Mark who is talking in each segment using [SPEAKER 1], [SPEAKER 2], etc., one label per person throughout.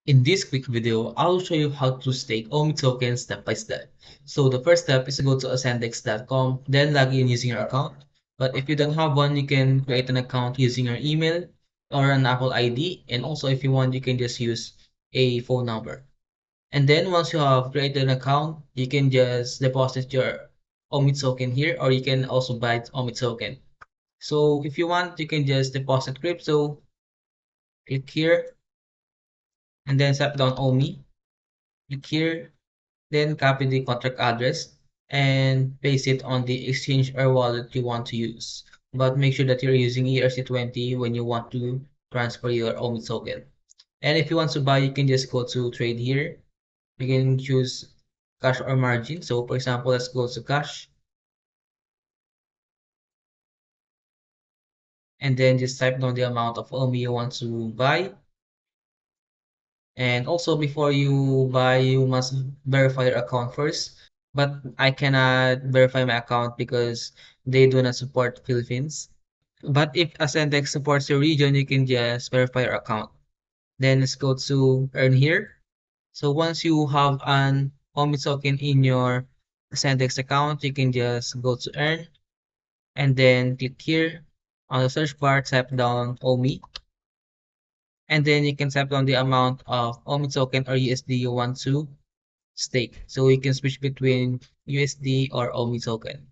[SPEAKER 1] In this quick video, I'll show you how to stake OMI tokens step by step. So the first step is to go to ascendex.com, then log in using your account. But if you don't have one, you can create an account using your email or an Apple ID. And also if you want, you can just use a phone number. And then once you have created an account, you can just deposit your OMI token here, or you can also buy OMI token. So if you want, you can just deposit crypto, click here, and then tap down OMI, click here, then copy the contract address and paste it on the exchange or wallet you want to use. But make sure that you're using ERC20 when you want to transfer your OMI token. And if you want to buy, you can just go to trade here. You can choose cash or margin. So for example, let's go to cash and then just type down the amount of OMI you want to buy. And also before you buy, you must verify your account first. But I cannot verify my account because they do not support Philippines. But if Ascendex supports your region, you can just verify your account. Then let's go to earn here. So once you have an OMI token in your Ascendex account, you can just go to earn and then click here on the search bar, type down OMI. And then you can type down the amount of OMI token or USD you want to stake. So you can switch between USD or OMI token.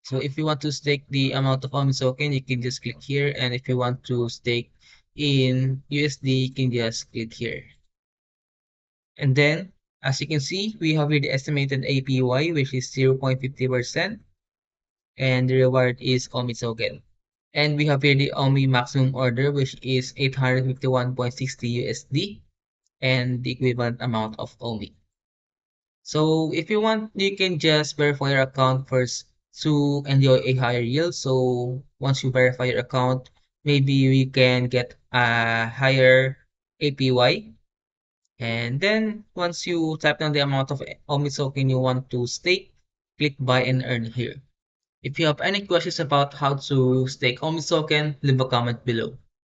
[SPEAKER 1] So if you want to stake the amount of OMI token, you can just click here. And if you want to stake in USD, you can just click here. And then, as you can see, we have here the estimated APY, which is 0.50%. And the reward is OMI token. And we have here the OMI maximum order, which is 851.60 USD and the equivalent amount of OMI. So if you want, you can just verify your account first to enjoy a higher yield. So once you verify your account, maybe we can get a higher APY. And then once you type down the amount of OMI token you want to stake, click buy and earn here. If you have any questions about how to stake OMI token, leave a comment below.